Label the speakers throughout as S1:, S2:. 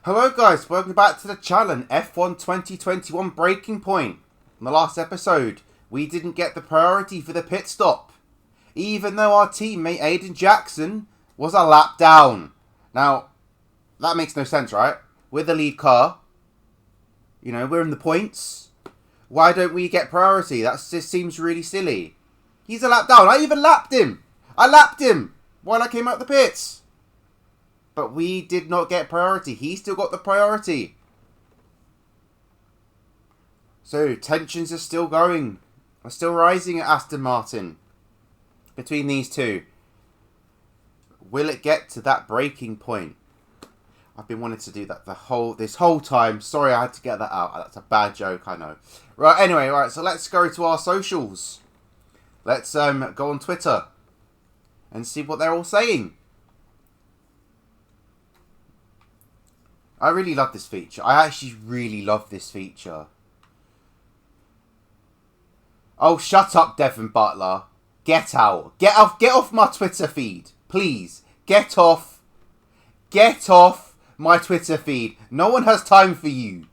S1: Hello guys, welcome back to the challenge F1 2021 Breaking Point. In the last episode, we didn't get the priority for the pit stop, even though our teammate Aiden Jackson was a lap down. Now, that makes no sense, right? We're the lead car. You know, we're in the points. Why don't we get priority? That just seems really silly. He's a lap down. I even lapped him. I lapped him while I came out the pits. But we did not get priority. He still got the priority. So, tensions are still going. Are still rising at Aston Martin. Between these two. Will it get to that breaking point? I've been wanting to do that this whole time. Sorry I had to get that out. That's a bad joke, I know. Right, anyway, right, so let's go to our socials. Let's go on Twitter. And see what they're all saying. I really love this feature. I actually really love this feature. Oh, shut up, Devon Butler. Get out. Get off my Twitter feed. Please. Get off my Twitter feed. No one has time for you.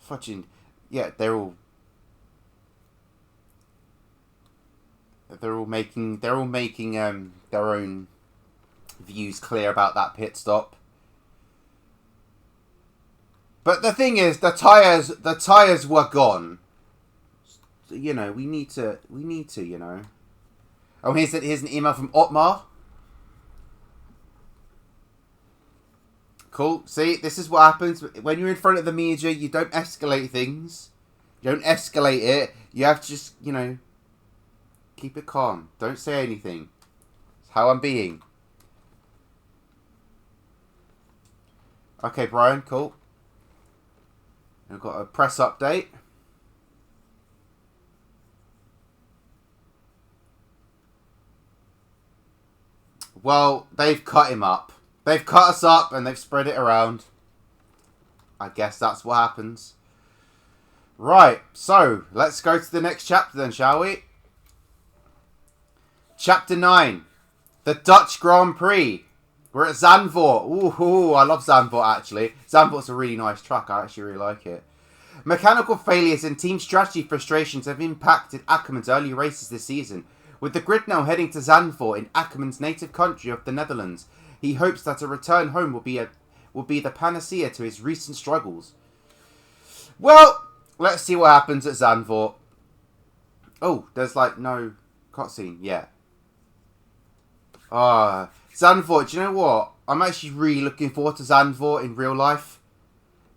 S1: Fudging. Yeah, they're all making their own views clear about that pit stop. But the thing is, the tires were gone. So, you know, we need to, you know. Oh, here's an email from Otmar. Cool. See, this is what happens when you're in front of the media. You don't escalate things. You don't escalate it. You have to just, you know, keep it calm. Don't say anything. It's how I'm being. Okay, Brian, cool. We've got a press update. Well, they've cut him up. They've cut us up and they've spread it around. I guess that's what happens. Right, so let's go to the next chapter then, shall we? Chapter 9. The Dutch Grand Prix. We're at Zandvoort. Ooh, I love Zandvoort, actually. Zandvoort's a really nice track. I actually really like it. Mechanical failures and team strategy frustrations have impacted Ackermann's early races this season. With the grid now heading to Zandvoort in Ackermann's native country of the Netherlands, he hopes that a return home will be the panacea to his recent struggles. Well, let's see what happens at Zandvoort. Oh, there's like no cutscene. Yeah. Zandvoort, do you know what? I'm actually really looking forward to Zandvoort in real life.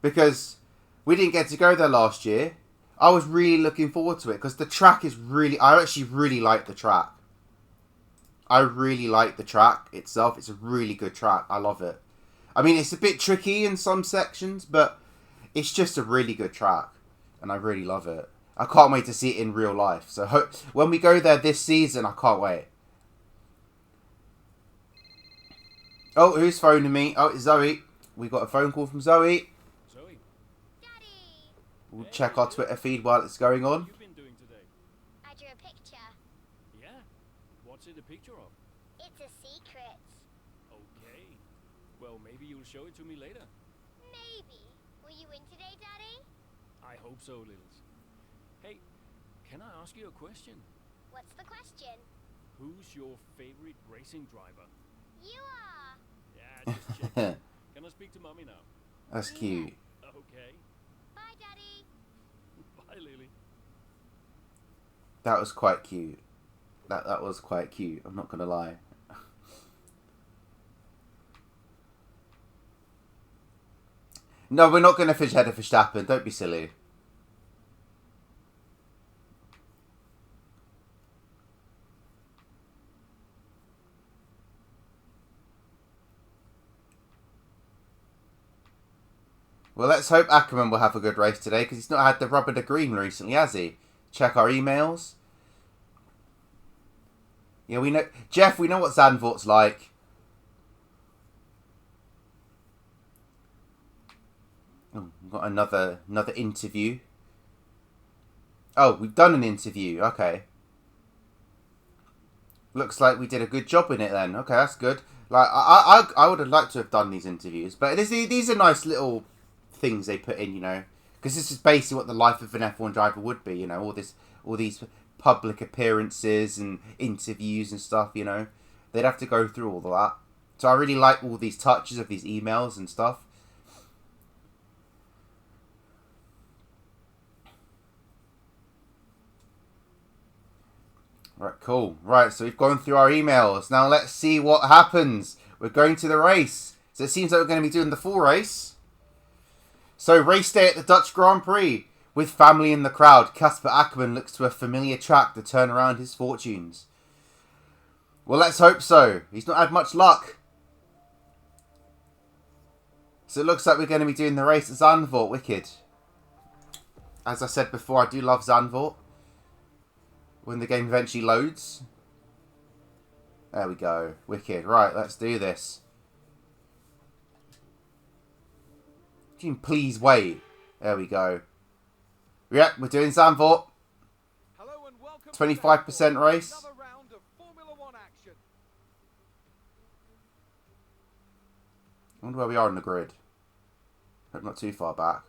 S1: Because we didn't get to go there last year. I was really looking forward to it. Because the track is really... I actually really like the track. I really like the track itself. It's a really good track. I love it. I mean, it's a bit tricky in some sections. But it's just a really good track. And I really love it. I can't wait to see it in real life. So when we go there this season, I can't wait. Oh, who's phoning me? Oh, it's Zoe. We got a phone call from Zoe.
S2: Zoe.
S3: Daddy!
S1: We'll check our Twitter feed while it's going on.
S2: What have you been doing today?
S3: I drew a picture.
S2: Yeah. What's it a picture of?
S3: It's a secret.
S2: Okay. Well, maybe you'll show it to me later.
S3: Maybe. Will you win today, Daddy?
S2: I hope so, Lils. Hey, can I ask you a question?
S3: What's the question?
S2: Who's your favorite racing driver?
S3: You are!
S2: Yeah, just checking. Can I speak to Mommy now?
S1: That's cute.
S2: Okay.
S3: Bye, Daddy!
S2: Bye, Lily.
S1: That was quite cute. That was quite cute. I'm not going to lie. No, we're not going to fish ahead of Verstappen. Don't be silly. Well, let's hope Ackermann will have a good race today, because he's not had the rubber to green recently, has he? Check our emails. Yeah, we know... Jeff, we know what Zandvoort's like. Oh, we've got another interview. Oh, we've done an interview. Okay. Looks like we did a good job in it then. Okay, that's good. Like, I would have liked to have done these interviews, but these are nice little things they put in, you know, because this is basically what the life of an F1 driver would be, you know, all these public appearances and interviews and stuff, you know, they'd have to go through all of that. So I really like all these touches of these emails and stuff. Right, cool. Right, so we've gone through our emails. Now let's see what happens. We're going to the race. So it seems like we're going to be doing the full race. So race day at the Dutch Grand Prix. With family in the crowd, Casper Ackermann looks to a familiar track to turn around his fortunes. Well, let's hope so. He's not had much luck. So it looks like we're going to be doing the race at Zandvoort. Wicked. As I said before, I do love Zandvoort. When the game eventually loads. There we go. Wicked. Right, let's do this. Can you please wait? There we go. Yep, we're doing Zandvoort. 25% race.
S4: Another round of Formula 1 action.
S1: I wonder where we are on the grid. Hope not too far back.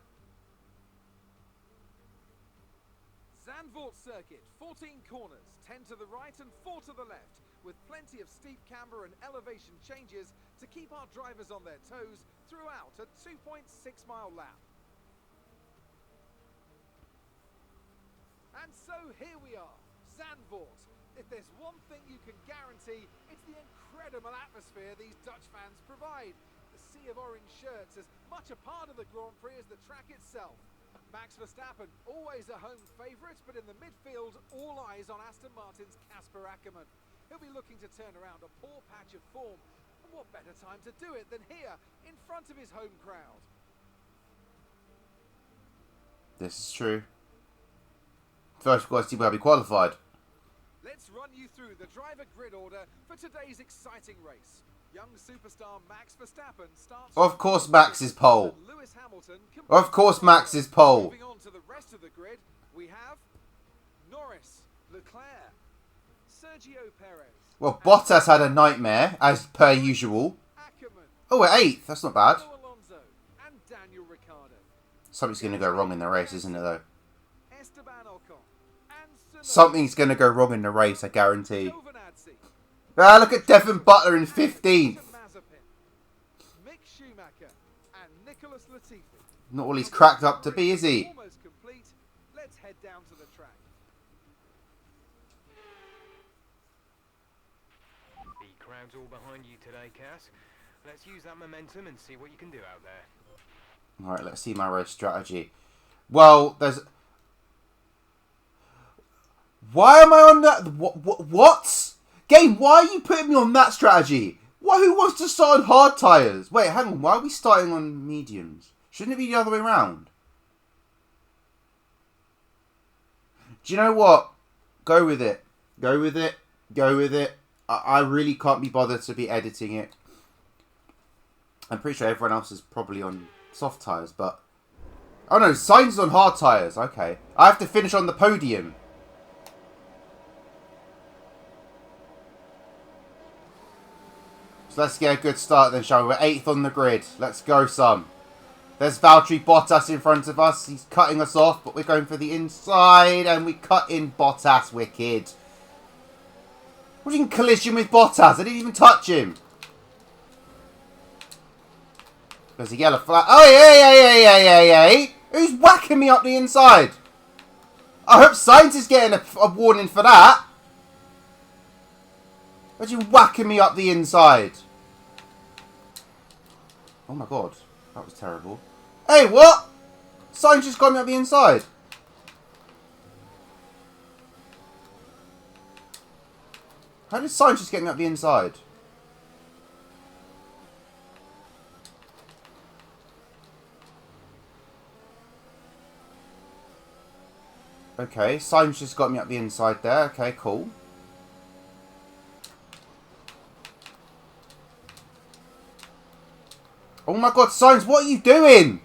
S4: Zandvoort circuit, 14 corners, 10 to the right and 4 to the left, with plenty of steep camber and elevation changes to keep our drivers on their toes throughout a 2.6-mile lap. And so here we are, Zandvoort. If there's one thing you can guarantee, it's the incredible atmosphere these Dutch fans provide. The sea of orange shirts as much a part of the Grand Prix as the track itself. Max Verstappen, always a home favourite, but in the midfield, all eyes on Aston Martin's Casper Ackermann. He'll be looking to turn around a poor patch of form. And what better time to do it than here, in front of his home crowd?
S1: This is true. First, we've got to see where we qualified.
S4: Let's run you through the driver grid order for today's exciting race. Young superstar Max Verstappen starts.
S1: Of course, Max is pole.
S4: Lewis Hamilton.
S1: Of course, Max is pole.
S4: Moving on to the rest of the grid, we have Norris, Leclerc, Sergio Perez.
S1: Well, Bottas had a nightmare, as per usual.
S4: Ackermann,
S1: Oh, we're 8th. That's not bad.
S4: Alonso, and Daniel Ricciardo.
S1: Something's going to go wrong in the race, isn't it, though?
S4: Esteban Ocon and Tsunoda.
S1: Something's going to go wrong in the race, I guarantee.
S4: Giovinazzi,
S1: Ah, look at Devon Butler in 15th.
S4: Mazepin, Mick Schumacher, and Nicholas Latifi.
S1: Not all he's cracked up to be, is he?
S4: Almost complete. Let's head down to the track.
S5: The crowd's all behind you today, Cass. Let's use that momentum and see what you can do out there.
S1: Alright, let's see my race strategy. Well, there's... Why am I on that? What? Game, why are you putting me on that strategy? Who wants to start on hard tyres? Wait, hang on. Why are we starting on mediums? Shouldn't it be the other way around? Do you know what? Go with it. Go with it. Go with it. I really can't be bothered to be editing it. I'm pretty sure everyone else is probably on soft tyres, but... Oh no, Sainz is on hard tyres. Okay. I have to finish on the podium. So let's get a good start then, shall we? We're 8th on the grid. Let's go, son. There's Valtteri Bottas in front of us. He's cutting us off, but we're going for the inside, and we cut in Bottas. Wicked. What do you mean collision with Bottas? I didn't even touch him. There's a yellow flag. Oh, yeah. Who's whacking me up the inside? I hope Sainz is getting a warning for that. Why'd you whacking me up the inside? Oh my god. That was terrible. Hey, what? Sainz just got me up the inside. How did Sainz just get me up the inside? Okay, Sainz just got me up the inside there. Okay, cool. Oh my god, Sainz, what are you doing?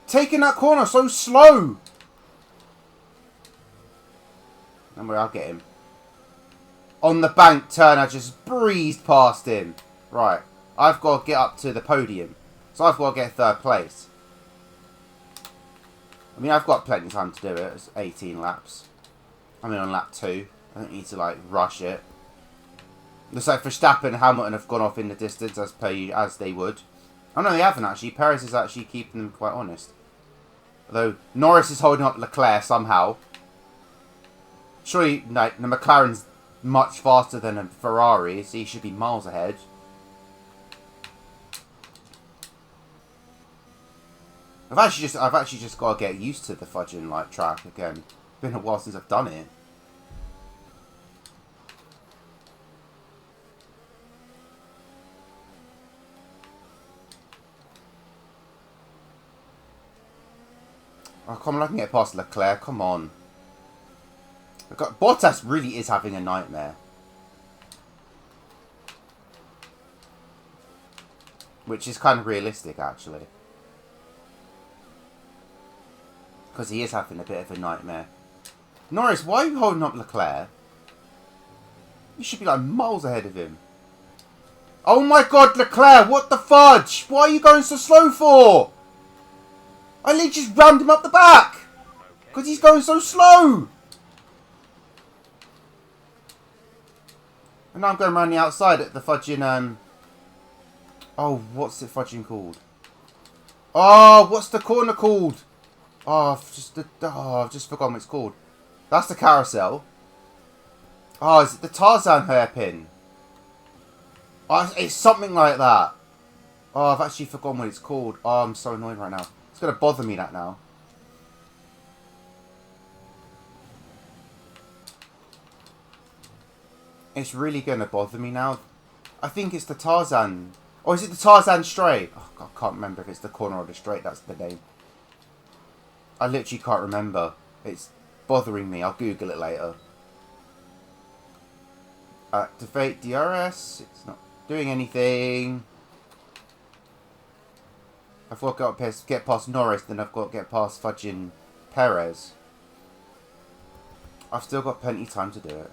S1: Taking that corner so slow. Don't worry, I'll get him. On the bank turn, I just breezed past him. Right. I've got to get up to the podium. So I've got to get 3rd place. I mean, I've got plenty of time to do it. It's 18 laps. I'm on lap 2. I don't need to, like, rush it. Looks like Verstappen and Hamilton have gone off in the distance as they would. Oh, no, they haven't, actually. Perez is actually keeping them quite honest. Although, Norris is holding up Leclerc somehow. Surely, like, the McLaren's much faster than a Ferrari, so he should be miles ahead. I've actually just got to get used to the fudging like track again. It's been a while since I've done it. Oh, come on, I can get past Leclerc. Come on. Bottas really is having a nightmare. Which is kind of realistic, actually. Because he is having a bit of a nightmare. Norris, why are you holding up Leclerc? You should be like miles ahead of him. Oh my god, Leclerc, what the fudge? Why are you going so slow for? I literally just rammed him up the back. Because he's going so slow. And now I'm going around the outside at the fudging, oh, what's it fudging called? Oh, what's the corner called? Oh, I've just forgotten what it's called. That's the carousel. Oh, is it the Tarzan hairpin? Oh, it's something like that. Oh, I've actually forgotten what it's called. Oh, I'm so annoyed right now. It's going to bother me that now. It's really going to bother me now. I think it's the Tarzan. Or is it the Tarzan Straight? Oh, God, I can't remember if it's the corner or the straight. That's the name. I literally can't remember. It's bothering me. I'll Google it later. Activate DRS. It's not doing anything. I've got to get past Norris, then I've got to get past fudging Perez. I've still got plenty of time to do it.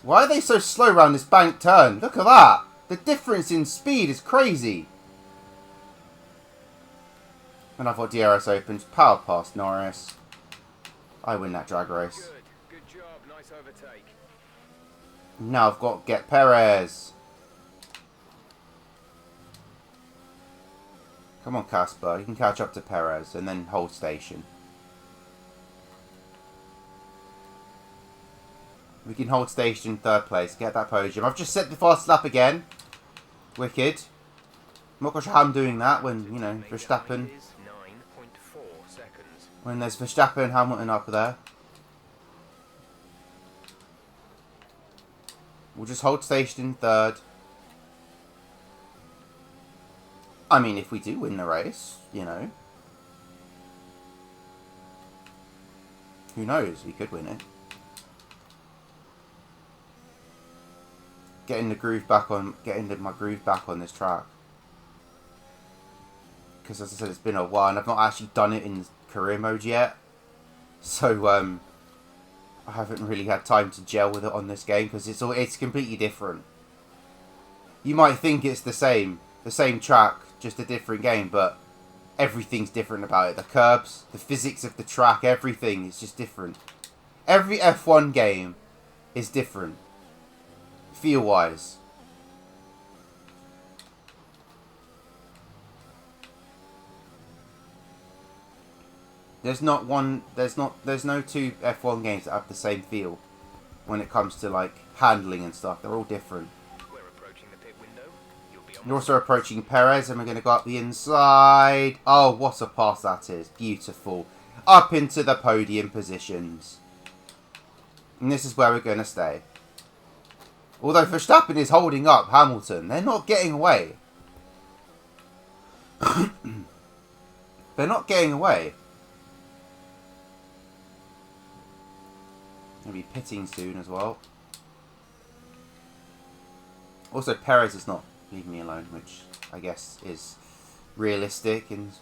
S1: Why are they so slow around this bank turn? Look at that. The difference in speed is crazy. And I've got DRS opened. Power past Norris. I win that drag race.
S5: Good job. Nice overtake.
S1: Now I've got to get Perez. Come on, Casper. You can catch up to Perez and then hold station. We can hold station 3rd place. Get that podium. I've just set the fast lap again. Wicked. I'm not quite sure how I'm doing that when, you know, Verstappen. When there's Verstappen and Hamilton up there. We'll just hold station 3rd. I mean, if we do win the race, you know. Who knows? We could win it. Getting my groove back on this track. Because as I said, it's been a while and I've not actually done it in career mode yet. So I haven't really had time to gel with it on this game because it's completely different. You might think it's the same track, just a different game, but everything's different about it. The curbs, the physics of the track, everything is just different. Every F1 game is different. Feel-wise. There's no two F1 games that have the same feel when it comes to like handling and stuff. They're all different.
S5: We're approaching the pit window.
S1: You're also approaching Perez and we're going to go up the inside. Oh, what a pass that is. Beautiful. Up into the podium positions. And this is where we're going to stay. Although Verstappen is holding up Hamilton. They're not getting away. They're not getting away. He'll be pitting soon as well. Also, Perez is not leaving me alone, which I guess is realistic. And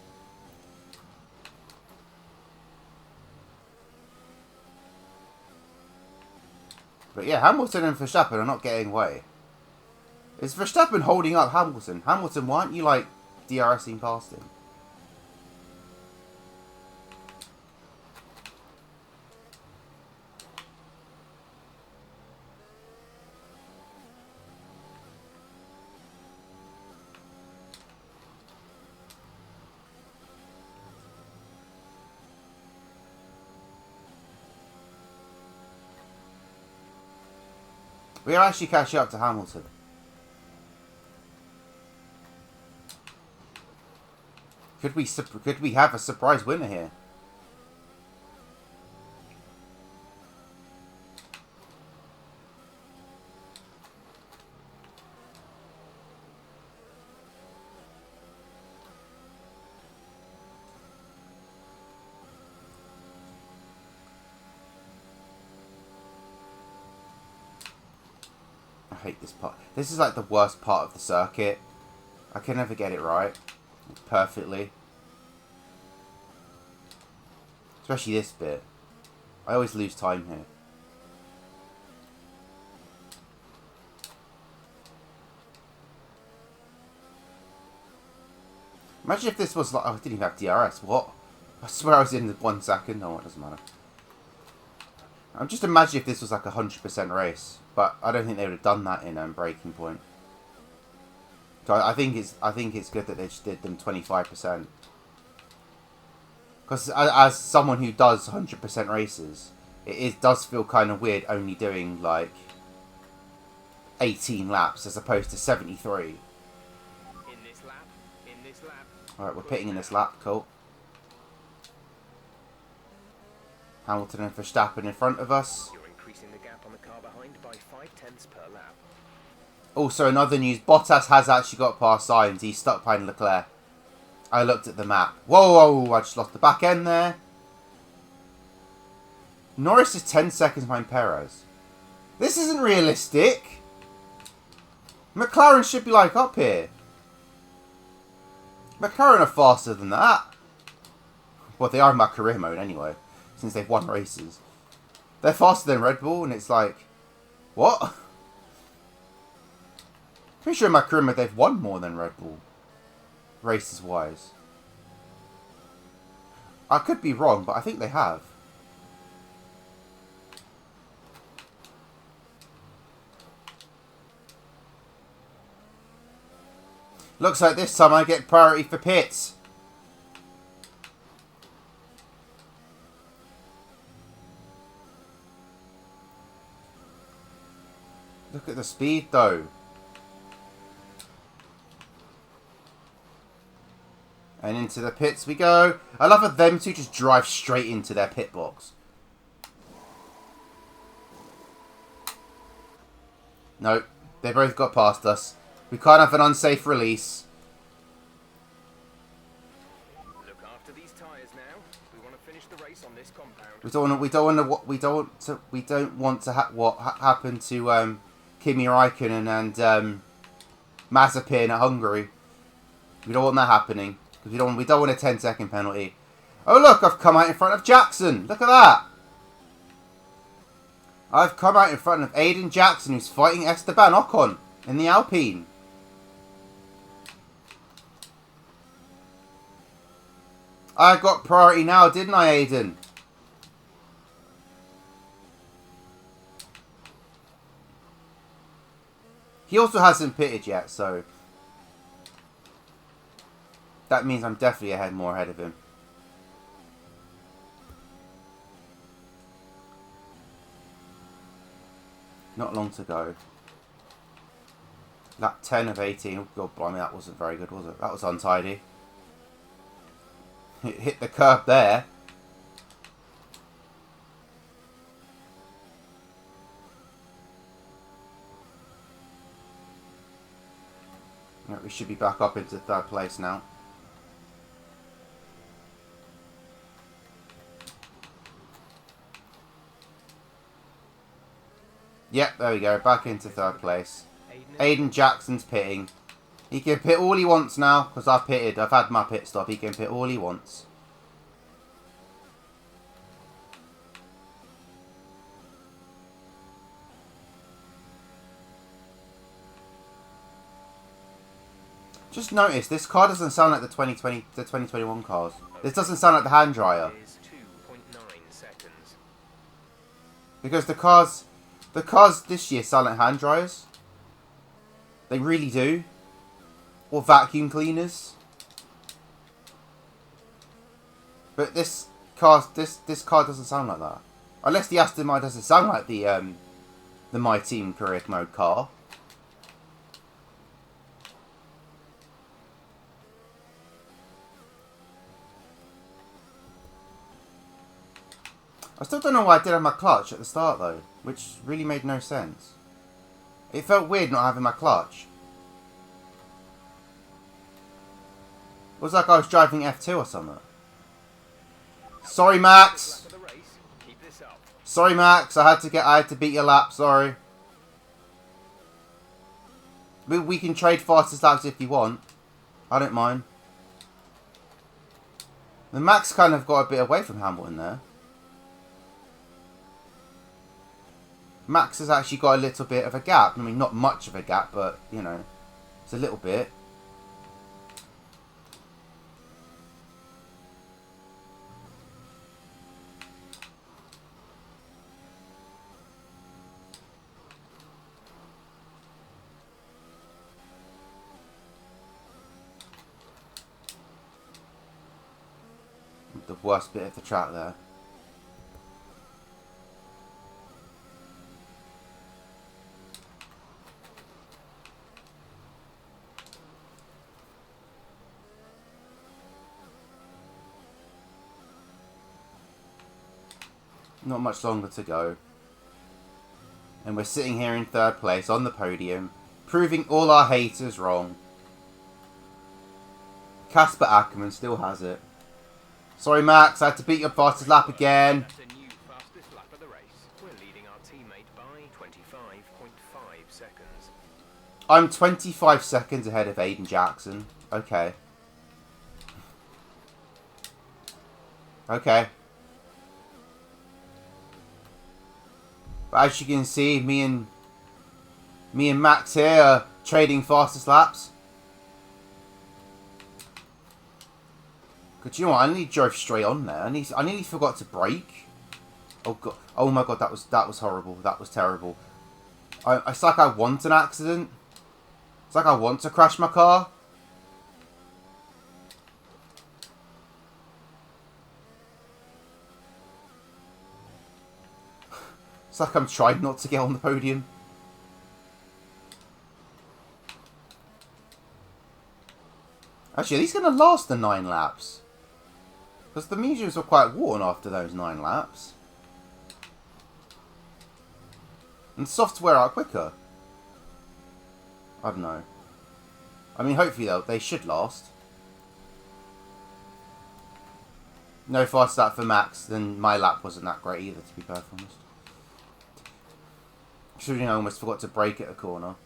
S1: But yeah, Hamilton and Verstappen are not getting away. Is Verstappen holding up Hamilton? Hamilton, why aren't you, like, DRSing past him? We are actually catching up to Hamilton. Could we have a surprise winner here? I hate this part. This is like the worst part of the circuit. I can never get it right perfectly. Especially this bit. I always lose time here. Imagine if this was like... Oh, I didn't even have DRS. What? I swear I was in 1 second. Oh, it doesn't matter. I'm just imagining if this was like a 100% race. But I don't think they would have done that in Breaking Point. So I think it's good that they just did them 25%. Because as someone who does 100% races, it does feel kind of weird only doing like 18 laps as opposed to 73.
S5: In this lap.
S1: Alright, we're pitting in this lap, cool. Hamilton and Verstappen in front of us.
S5: You're increasing the gap on the car behind by 0.5 per lap.
S1: Also, in other news, Bottas has actually got past Sainz. He's stuck behind Leclerc. I looked at the map. Whoa, I just lost the back end there. Norris is 10 seconds behind Perez. This isn't realistic. McLaren should be like up here. McLaren are faster than that. Well, they are in my career mode anyway, since they've won races. They're faster than Red Bull, and it's like, what? Pretty sure in my career mode they've won more than Red Bull, races wise. I could be wrong, but I think they have. Looks like this time I get priority for pits. Look at the speed though. And into the pits we go. I love how them two just drive straight into their pit box. Nope. They both got past us. We can't have an unsafe release.
S5: Look after these tyres now. We want to finish the race on this compound.
S1: We don't want to what happened to Kimi Räikkönen and Mazepin at Hungary. We don't want that happening. Because we don't want a 10-second penalty. Oh look, I've come out in front of Jackson. Look at that. I've come out in front of Aiden Jackson, who's fighting Esteban Ocon in the Alpine. I got priority now, didn't I, Aiden? He also hasn't pitted yet, so that means I'm definitely more ahead of him. Not long to go. Lap 10 of 18. Oh, God, blimey, that wasn't very good, was it? That was untidy. It hit the curb there. Right, we should be back up into third place now. Yep, there we go. Back into third place. Aiden Jackson's pitting. He can pit all he wants now, because I've pitted. I've had my pit stop. He can pit all he wants. Just notice, this car doesn't sound like the 2021 cars. This doesn't sound like the hand dryer.
S5: Is 2.9 seconds.
S1: Because the cars this year sound like hand dryers. They really do. Or vacuum cleaners. But this car doesn't sound like that. Unless the Aston Martin doesn't sound like the My Team career mode car. I still don't know why I did have my clutch at the start though, which really made no sense. It felt weird not having my clutch. It was like I was driving F2 or something. Sorry, Max.
S5: Lap of the race. Keep this up.
S1: Sorry, Max. I had to beat your lap. Sorry. We can trade fastest laps if you want. I don't mind. The Max kind of got a bit away from Hamilton there. Max has actually got a little bit of a gap. I mean, not much of a gap, but, you know, it's a little bit. The worst bit of the track there. Not much longer to go. And we're sitting here in third place on the podium, proving all our haters wrong. Casper Ackerman still has it. Sorry, Max, I had to beat your fastest lap again.
S5: That's a new fastest lap of the race. We're leading our teammate by 25.5 seconds.
S1: I'm 25 seconds ahead of Aiden Jackson. Okay. Okay. But as you can see, me and Max here are trading fastest laps. But you know what? I nearly drove straight on there. I nearly forgot to brake. Oh god! Oh my god! That was horrible. That was terrible. It's like I want an accident. It's like I want to crash my car. It's like I'm trying not to get on the podium. Actually, are these going to last the 9 laps? Because the mediums were quite worn after those 9 laps. And softs wear out quicker. I don't know. I mean, hopefully they should last. No faster lap for Max, then my lap wasn't that great either, to be perfectly honest. Considering I almost forgot to brake at a corner.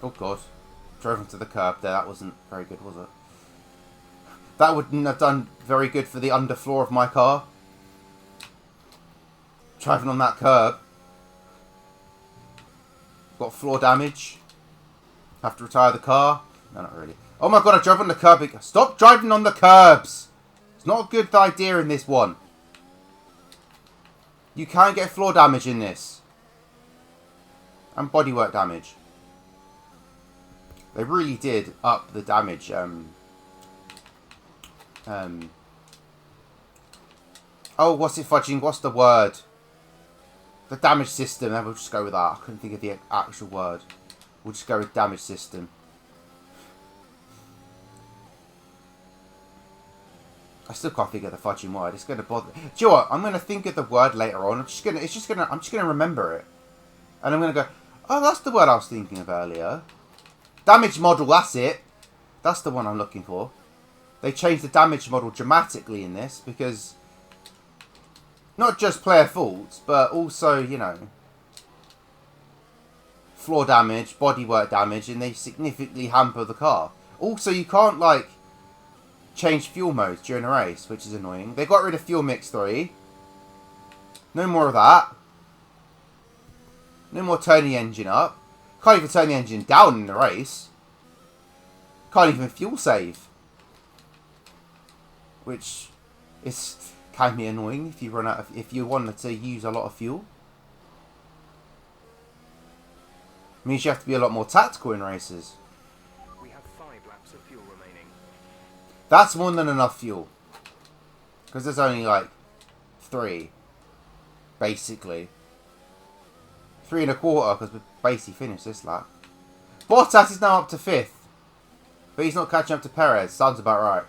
S1: Oh god. Drove into the curb there. That wasn't very good, was it? That wouldn't have done very good for the underfloor of my car. Driving on that curb. Got floor damage. Have to retire the car. No, not really. Oh my god, I drove on the curb. Stop driving on the curbs. It's not a good idea in this one. You can get floor damage in this. And bodywork damage. They really did up the damage. Oh, what's it fudging? What's the word? The damage system. Then we'll just go with that. I couldn't think of the actual word. We'll just go with damage system. I still can't think of the fudging word. It's gonna bother. Do you know what? I'm gonna think of the word later on. I'm just gonna remember it, and I'm gonna go. Oh, that's the word I was thinking of earlier. Damage model. That's it. That's the one I'm looking for. They changed the damage model dramatically in this because not just player faults, but also, you know, floor damage, bodywork damage, and they significantly hamper the car. Also, you can't, like, change fuel modes during a race, which is annoying. They got rid of Fuel Mix 3. No more of that. No more turning the engine up. Can't even turn the engine down in the race. Can't even fuel save. Which is kind of annoying if you run out of, if you wanted to use a lot of fuel. Means you have to be a lot more tactical in races.
S5: We have 5 laps of fuel remaining.
S1: That's more than enough fuel. Because there's only like 3. Basically. 3 1/4 because we basically finished this lap. Bottas is now up to 5th. But he's not catching up to Perez. Sounds about right.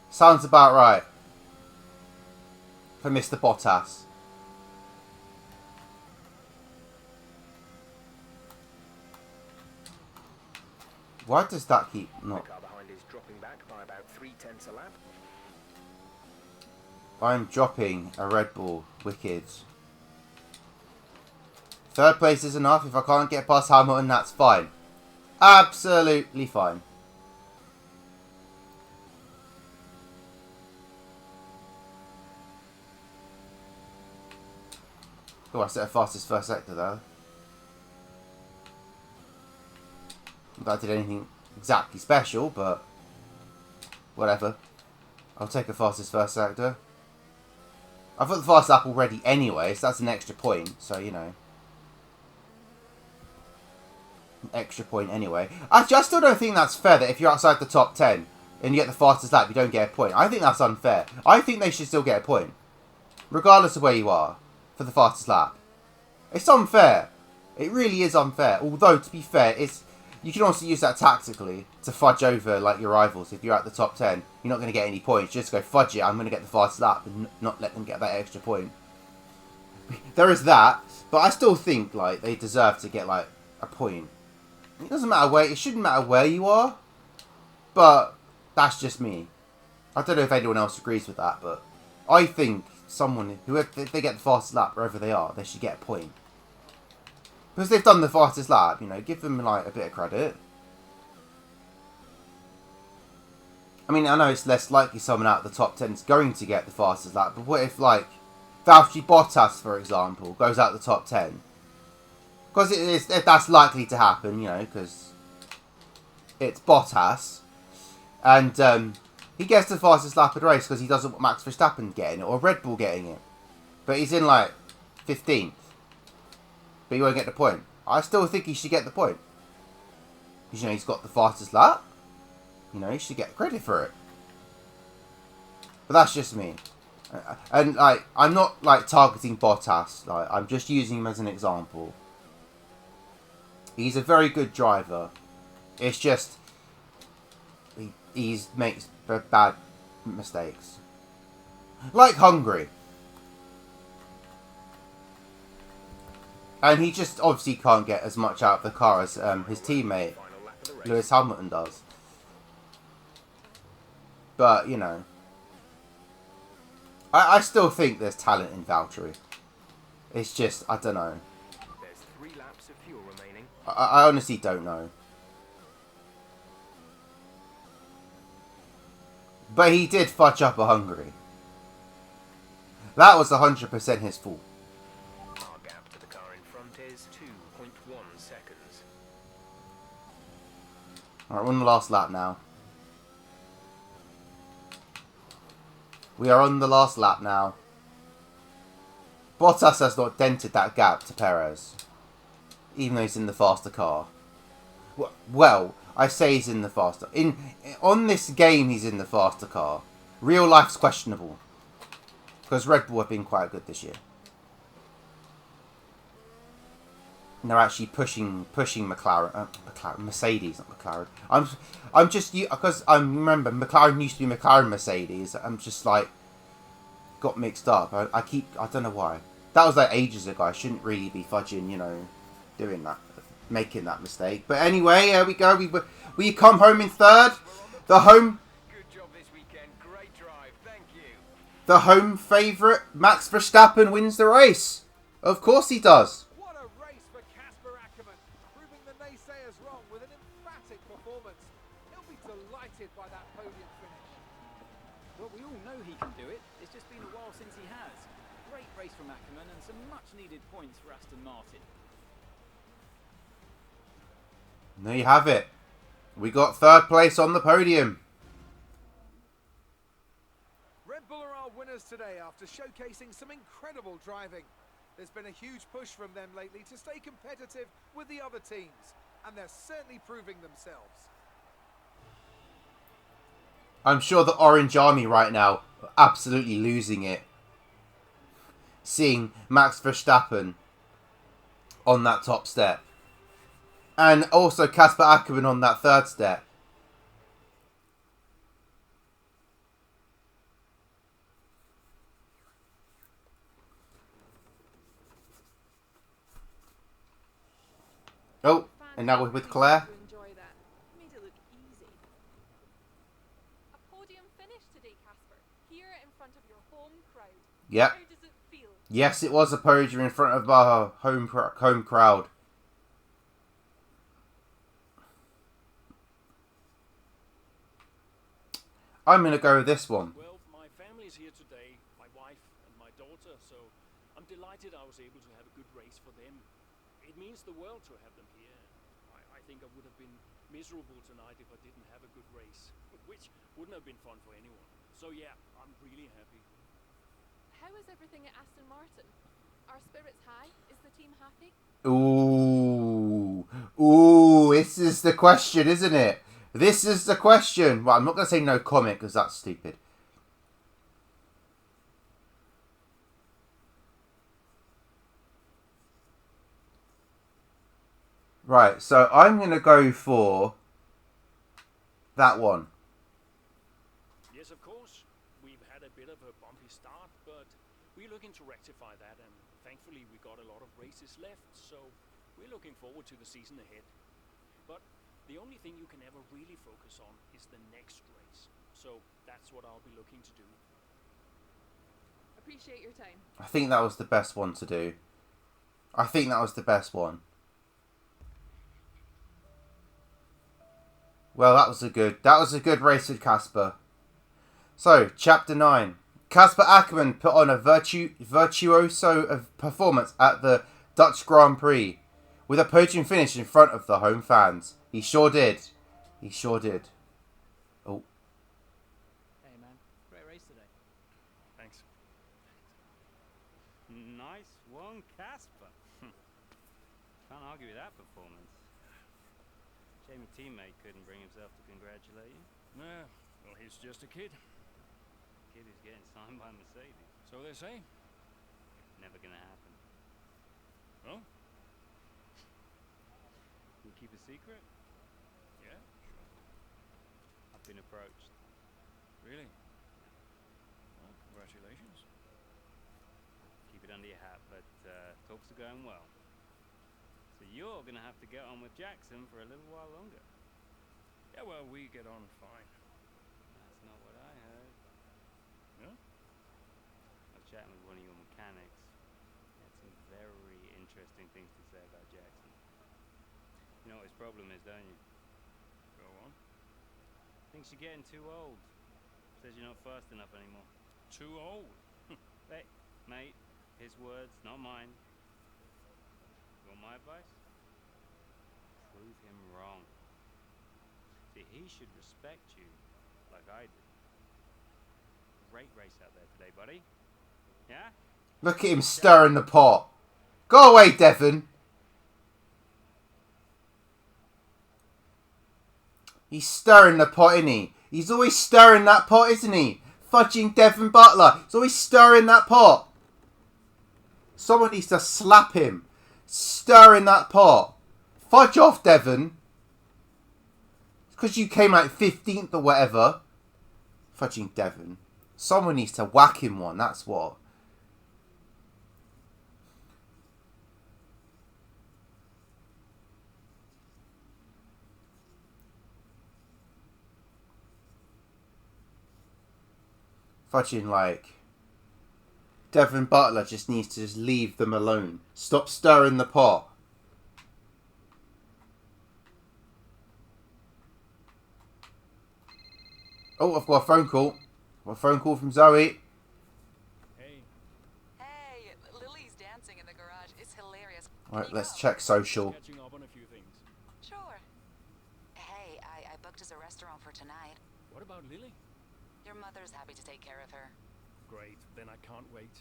S1: Sounds about right. For Mr. Bottas. Why does that keep not...
S5: The car behind is dropping back by about 3/10 a lap.
S1: I'm dropping a Red Bull. Wicked. 3rd place is enough. If I can't get past Hamilton, that's fine. Absolutely fine. Oh, I set a fastest first sector there. Not that I did anything exactly special, but whatever. I'll take a fastest first sector. I've got the fast lap already anyway, so that's an extra point. So, you know. An extra point anyway. Actually, I still don't think that's fair that if you're outside the top 10 and you get the fastest lap, you don't get a point. I think that's unfair. I think they should still get a point. Regardless of where you are. For the fastest lap. It's unfair. It really is unfair. Although, to be fair, you can also use that tactically to fudge over like your rivals. If you're at the top 10, you're not going to get any points. Just go fudge it. I'm going to get the fastest lap and not let them get that extra point. There is that, but I still think like they deserve to get like a point. It doesn't matter where. It shouldn't matter where you are, but that's just me. I don't know if anyone else agrees with that, but I think someone if they get the fastest lap wherever they are, they should get a point. Because they've done the fastest lap, you know, give them like a bit of credit. I mean, I know it's less likely someone out of the top 10 is going to get the fastest lap, but what if like Valtteri Bottas, for example, goes out the top 10? Because that's likely to happen, you know, because it's Bottas, and he gets the fastest lap of the race because he doesn't want Max Verstappen getting it or Red Bull getting it, but he's in like 15th. But he won't get the point. I still think he should get the point. Because, you know, he's got the fastest lap. You know, he should get credit for it. But that's just me. And, like, I'm not, like, targeting Bottas. Like, I'm just using him as an example. He's a very good driver. It's just... He makes bad mistakes. Like Hungary. And he just obviously can't get as much out of the car as his teammate, Lewis Hamilton, does. But, you know. I still think there's talent in Valtteri. It's just, I don't know.
S5: There's 3 laps of fuel remaining.
S1: I honestly don't know. But he did fudge up a Hungary. That was 100% his fault.
S5: Our gap to the car in front is 2.1 seconds.
S1: Alright, we're on the last lap now. We are on the last lap now. Bottas has not dented that gap to Perez. Even though he's in the faster car. Well, I say he's in the faster. On this game, he's in the faster car. Real life's questionable. Because Red Bull have been quite good this year. And they're actually pushing McLaren, Mercedes, not McLaren. I'm just, because I remember McLaren used to be McLaren Mercedes. I'm just like got mixed up. I don't know why. That was like ages ago. I shouldn't really be fudging, you know, doing that, making that mistake. But anyway, here we go. We come home in 3rd. The home.
S5: Good job this weekend. Great drive. Thank you.
S1: The home favourite, Max Verstappen, wins the race. Of course he does.
S4: What a race for Casper Ackerman, proving the naysayers wrong with an emphatic performance. He'll be delighted by that podium finish.
S6: Well, we all know he can do it. It's just been a while since he has. Great race from Ackerman and some much-needed points for Aston Martin.
S1: And there you have it. We got third place on the podium.
S4: Red Bull are our winners today after showcasing some incredible driving. There's been a huge push from them lately to stay competitive with the other teams, and they're certainly proving themselves.
S1: I'm sure the Orange Army right now are absolutely losing it. Seeing Max Verstappen on that top step. And also Casper Ackerman on that third step. Oh, and now we're with Claire.
S7: Enjoy that. Made it look easy. A podium finish today, Casper. Here in front of your home crowd.
S1: Yep.
S7: How does it feel?
S1: Yes, it was a podium in front of our home crowd. I'm going to go with this one.
S2: Well, my family's here today, my wife and my daughter, so I'm delighted I was able to have a good race for them. It means the world to have them here. I think I would have been miserable tonight if I didn't have a good race, which wouldn't have been fun for anyone. So yeah, I'm really happy.
S7: How is everything at Aston Martin? Are spirits high? Is the team happy?
S1: Ooh. Ooh, this is the question, isn't it? This is the question. Well, I'm not going to say no comment because that's stupid. Right, so I'm going to go for that one.
S2: Yes, of course, we've had a bit of a bumpy start, but we're looking to rectify that, and thankfully we got a lot of races left, so we're looking forward to the season ahead. But the only thing you can ever really focus on is the next race. So that's what I'll be looking to do.
S7: Appreciate your time.
S1: I think that was the best one to do. I think that was the best one. Well, that was a good race with Casper. So, Chapter 9. Casper Ackerman put on a virtuoso of performance at the Dutch Grand Prix, with a podium finish in front of the home fans. He sure did. He sure did. Oh.
S8: Hey man, great race today.
S2: Thanks.
S8: Nice one, Casper. Can't argue with that performance. Shame a teammate couldn't bring himself to congratulate you.
S2: Nah, well, he's just a kid.
S8: Kid who's getting signed by Mercedes.
S2: So they say.
S8: Never gonna happen.
S2: Oh?
S8: Can you keep a secret?
S2: Yeah, sure.
S8: I've been approached.
S2: Really? Well, congratulations.
S8: Keep it under your hat, but talks are going well. So you're gonna have to get on with Jackson for a little while longer.
S2: Yeah, well, we get on fine.
S8: That's not what I heard.
S2: Yeah?
S8: I was chatting with one of your mechanics. He had some very interesting things to say about Jackson. You know what his problem is, don't you?
S2: Go on.
S8: Thinks you're getting too old. Says you're not fast enough anymore.
S2: Too old.
S8: Hey, mate, his words, not mine. You want my advice? Prove him wrong. See, he should respect you like I do. Great race out there today, buddy. Yeah?
S1: Look at him stirring the pot. Go away, Devon. He's stirring the pot, isn't he? He's always stirring that pot, isn't he? Fudging Devon Butler. He's always stirring that pot. Someone needs to slap him. Stirring that pot. Fudge off, Devon. It's because you came like 15th or whatever. Fudging Devon. Someone needs to whack him one, that's what. Fudging like... Devon Butler just needs to just leave them alone. Stop stirring the pot. Oh, I've got a phone call. A phone call from Zoe.
S2: Hey,
S9: Hey, Lily's dancing in the garage. It's hilarious.
S1: Right,
S9: Can you
S1: let's
S9: go?
S1: check social.
S2: catching up on a few things.
S9: Sure. Hey, I booked us a restaurant for tonight.
S2: What about Lily?
S9: Your mother's happy to take care of her.
S2: Great, then I can't wait.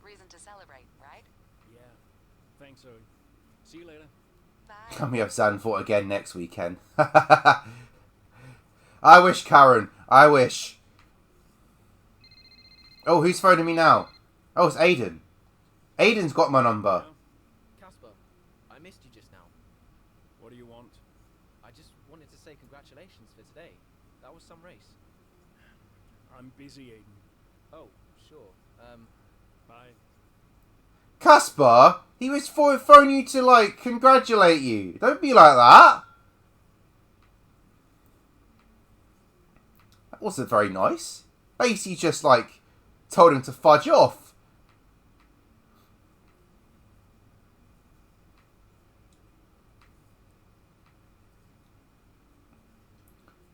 S9: Reason to celebrate, right?
S2: Yeah. Thanks, Zoe. See you later.
S9: Bye.
S1: Can we have Zandvoort again next weekend? I wish, Karen. I wish. Oh, who's phoning me now? Oh, it's Aiden. Aiden's got my number.
S10: Casper, I missed you just now.
S2: What do you want?
S10: I just wanted to say congratulations for today. That was some race.
S2: I'm busy, Aiden.
S10: Oh, sure.
S2: Bye.
S1: Casper, he was phoning you to, like, congratulate you. Don't be like that. That wasn't very nice. Basically just, like, told him to fudge off.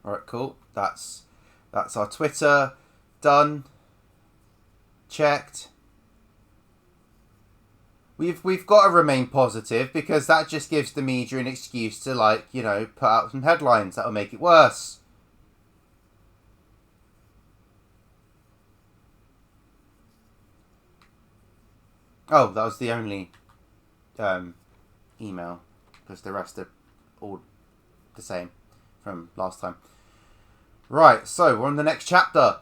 S1: Alright, cool. That's our Twitter done. Checked. We've got to remain positive because that just gives the media an excuse to, like, you know, put out some headlines that'll make it worse. Oh, that was the only email because the rest are all the same from last time. Right, so we're on the next chapter.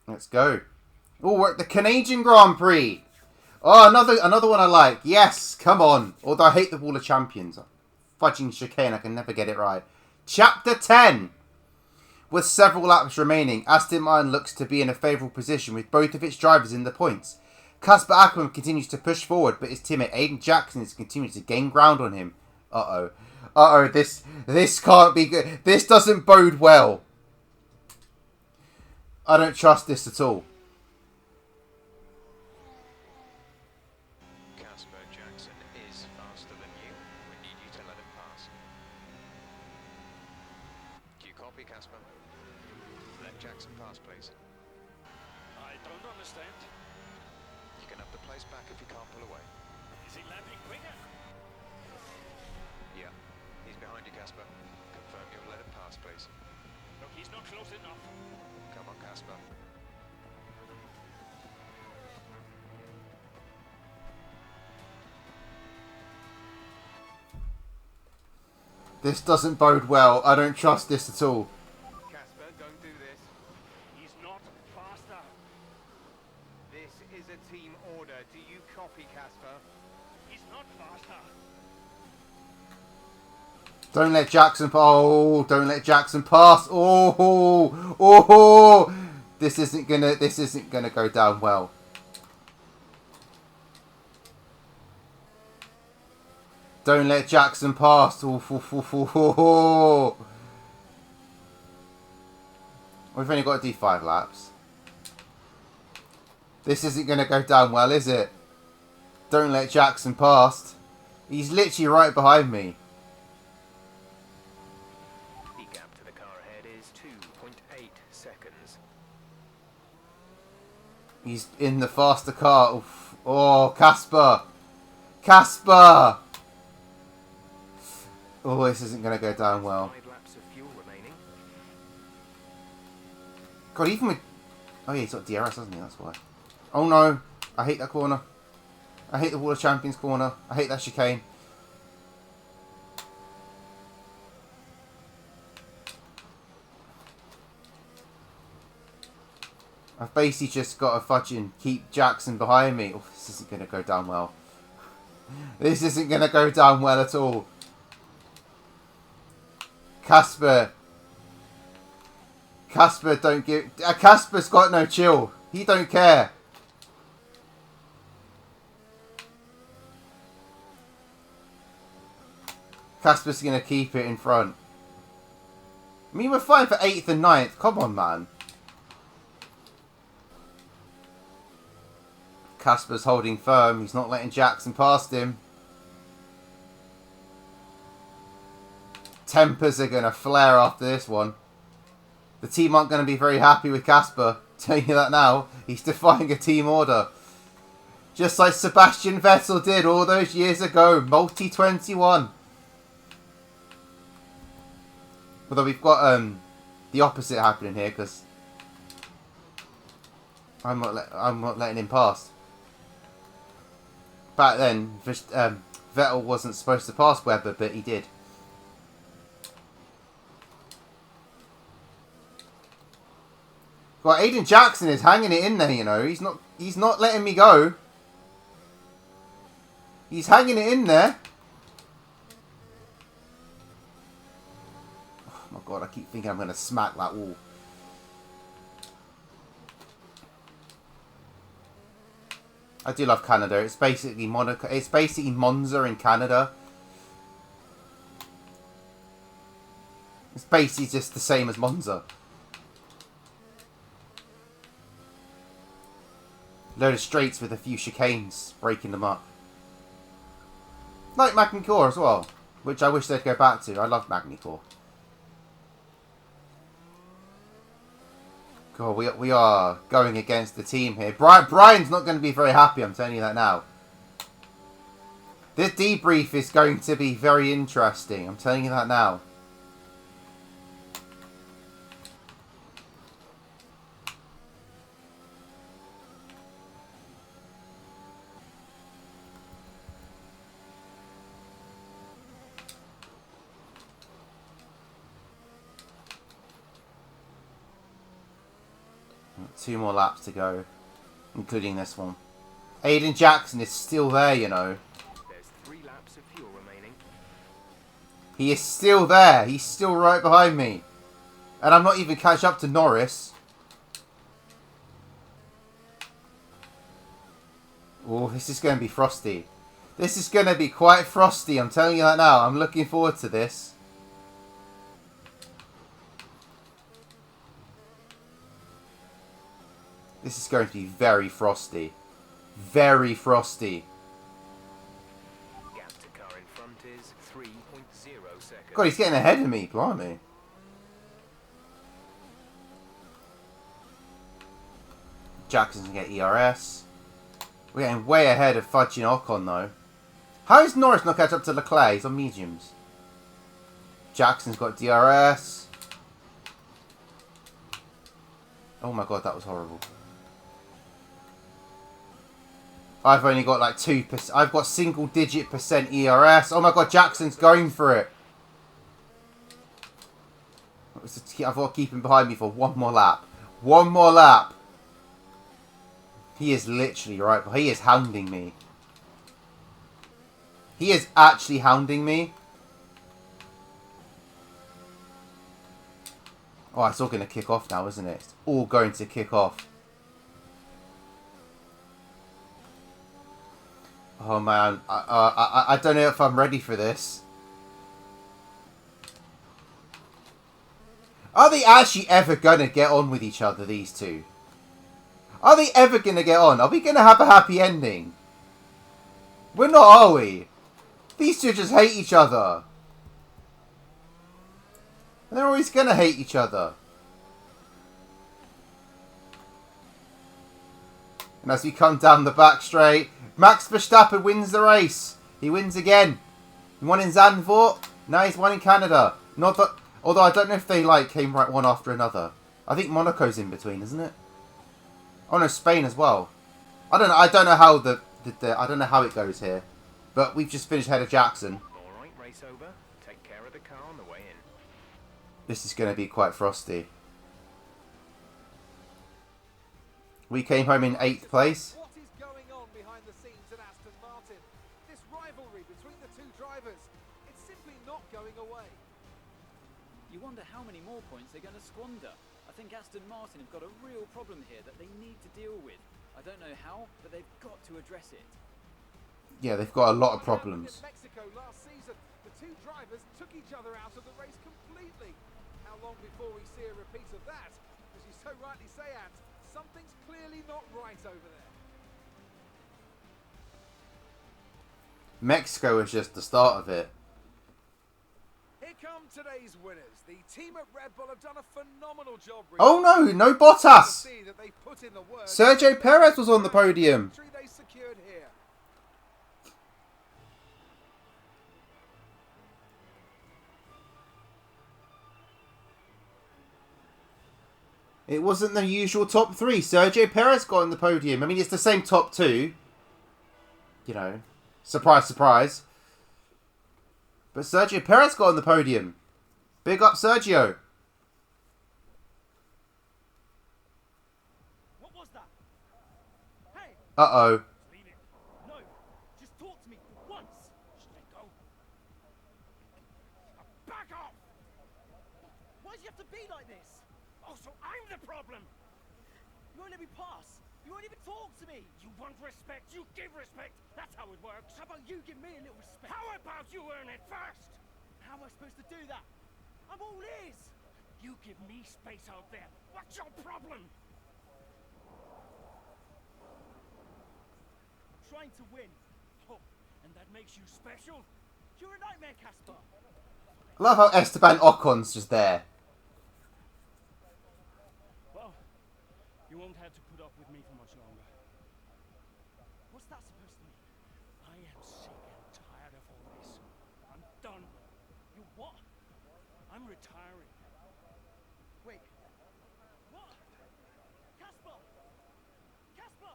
S1: Let's go. Oh, we're at the Canadian Grand Prix. Oh, another one I like. Yes, come on. Although I hate the Wall of Champions. Fudging chicane, I can never get it right. Chapter 10. With several laps remaining, Aston Martin looks to be in a favourable position with both of its drivers in the points. Casper Ackerman continues to push forward, but his teammate Aiden Jackson is continuing to gain ground on him. Uh-oh, this can't be good. This doesn't bode well. I don't trust this at all.
S5: Casper Jackson is faster than you. We need you to let him pass. Do you copy, Casper? Let Jackson pass, please.
S2: I don't understand.
S5: You can have the place back if you can't pull away.
S2: Is he landing quicker?
S5: Yeah. He's behind you, Casper. Confirm you'll let him pass, please.
S2: Look, he's not close enough.
S5: Come on, Casper.
S1: This doesn't bode well. I don't trust this at all.
S5: Casper, don't do this.
S2: He's not faster.
S5: This is a team order. Do you copy, Casper?
S2: He's not faster.
S1: Don't let Jackson. Oh, don't let Jackson pass. Oh. This isn't gonna go down well. Don't let Jackson pass. We've only got to do 5 laps. This isn't going to go down well, is it? Don't let Jackson pass. He's literally right behind me.
S5: The gap to the car ahead is 2.8 seconds.
S1: He's in the faster car. Oof. Oh, Casper. Casper. Oh, this isn't going to go down well.
S5: 5 laps of fuel remaining.
S1: God, even with... Oh, yeah, he's got DRS, hasn't he? That's why. Oh, no. I hate that corner. I hate the Wall of Champions corner. I hate that chicane. I've basically just got to fudging keep Jackson behind me. Oh, this isn't going to go down well. This isn't going to go down well at all. Casper, don't give... Casper's got no chill. He don't care. Casper's going to keep it in front. I mean, we're fine for 8th and 9th. Come on, man. Casper's holding firm. He's not letting Jackson past him. Tempers are going to flare after this one. The team aren't going to be very happy with Casper. Telling you that now. He's defying a team order. Just like Sebastian Vettel did all those years ago. Multi-21. Although we've got the opposite happening here because I'm not letting him pass. Back then, Vettel wasn't supposed to pass Webber, but he did. Well, Aiden Jackson is hanging it in there, you know. He's not letting me go. He's hanging it in there. Oh my god, I keep thinking I'm going to smack that wall. I do love Canada. It's basically Monaco. It's basically Monza in Canada. It's basically just the same as Monza. Load of straights with a few chicanes, breaking them up. Like Magny-Cours as well, which I wish they'd go back to. I love Magny-Cours. God, we are going against the team here. Brian's not going to be very happy, I'm telling you that now. This debrief is going to be very interesting, I'm telling you that now. Two more laps to go, including this one. Aiden Jackson is still there, you know.
S5: There's 3 laps of fuel remaining.
S1: He is still there. He's still right behind me. And I'm not even catch up to Norris. Oh, this is going to be frosty. This is going to be quite frosty. I'm telling you that now. I'm looking forward to this. This is going to be very frosty. Very frosty.
S5: Gap to car in front is 3.0 seconds.
S1: God, he's getting ahead of me. Blimey. Jackson's going to get ERS. We're getting way ahead of Fudging Ocon, though. How is Norris not catch up to Leclerc? He's on mediums. Jackson's got DRS. Oh my god, that was horrible. I've only got like 2%. I've got single-digit % ERS. Oh my god, Jackson's going for it. I've got to keep him behind me for one more lap. One more lap. He is literally right. He is hounding me. He is actually hounding me. Oh, it's all going to kick off now, isn't it? It's all going to kick off. Oh man, I don't know if I'm ready for this. Are they actually ever going to get on with each other, these two? Are they ever going to get on? Are we going to have a happy ending? We're not, are we? These two just hate each other. They're always going to hate each other. And as we come down the back straight, Max Verstappen wins the race. He wins again. He won in Zandvoort. Now he's won in Canada. Not that, although I don't know if they came right one after another. I think Monaco's in between, isn't it? Oh no, Spain as well. I don't know. I don't know how I don't know how it goes here. But we've just finished ahead of Jackson.
S5: All right, race over. Take care of the car on the way in.
S1: This is going to be quite frosty. We came home in 8th place.
S4: What is going on behind the scenes at Aston Martin? This rivalry between the two drivers, it's simply not going away.
S6: You wonder how many more points they're going to squander. I think Aston Martin have got a real problem here that they need to deal with. I don't know how, but they've got to address it.
S1: Yeah, they've got a lot of problems.
S4: In Mexico last season, the two drivers took each other out of the race completely. How long before we see a repeat of that? As you so rightly say, Ant, something's clearly not right over there.
S1: Mexico is just the start of it.
S4: Here come today's winners, the team at Red Bull have done a phenomenal job.
S1: Oh no, no Bottas!
S4: See that they put in the work.
S1: Sergio Perez was on the podium.
S4: They secured here.
S1: It wasn't the usual top three. Sergio Perez got on the podium. I mean, it's the same top two. You know, surprise, surprise. But Sergio Perez got on the podium. Big up Sergio.
S10: What was that? Hey!
S1: Uh-oh.
S10: Leave it. No, just talk to me once. Just let go.
S2: Back off!
S10: Why do you have to be like this?
S2: Oh, so I'm the problem!
S10: You won't let me pass. You won't even talk to me.
S2: You want respect, you give respect. That's how it works.
S10: How about you give me a little respect?
S2: How about you earn it first?
S10: How am I supposed to do that? I'm all ears.
S2: You give me space out there. What's your problem?
S10: Trying to win.
S2: Oh, and that makes you special?
S10: You're a nightmare, Casper.
S1: I love how Esteban Ocon's just there.
S2: Well, you won't have to put up with me for much longer.
S10: What's that supposed to mean?
S2: I am sick and tired of all this. I'm done.
S10: You what?
S2: I'm retiring.
S10: Wait. What? Casper! Casper!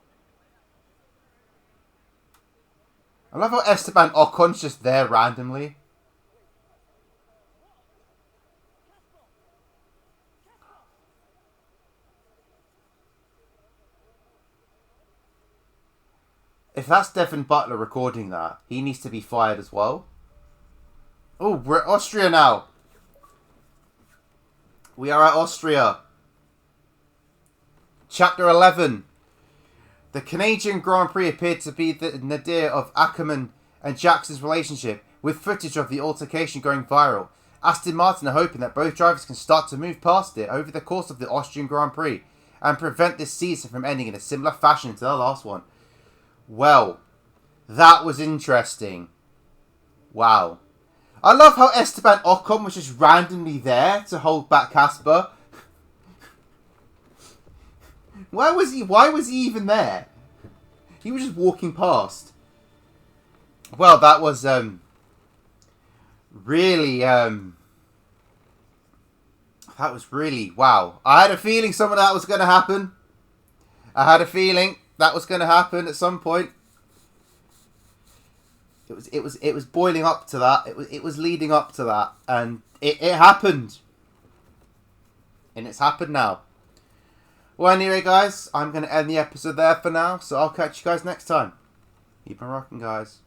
S1: I love how Esteban Ocon's just there randomly. If that's Devin Butler recording that, he needs to be fired as well. Oh, we're at Austria now. We are at Austria. Chapter 11. The Canadian Grand Prix appeared to be the nadir of Ackerman and Jackson's relationship, with footage of the altercation going viral. Aston Martin are hoping that both drivers can start to move past it over the course of the Austrian Grand Prix and prevent this season from ending in a similar fashion to the last one. Well, that was interesting. Wow. I love how Esteban Ocon was just randomly there to hold back Casper. Why was he even there? He was just walking past. Well, that was really wow. I had a feeling some of that was going to happen. I had a feeling that was going to happen at some point. It was boiling up to that. It was leading up to that, and it happened. And it's happened now. Well, anyway, guys, I'm going to end the episode there for now, so I'll catch you guys next time. Keep on rocking, guys.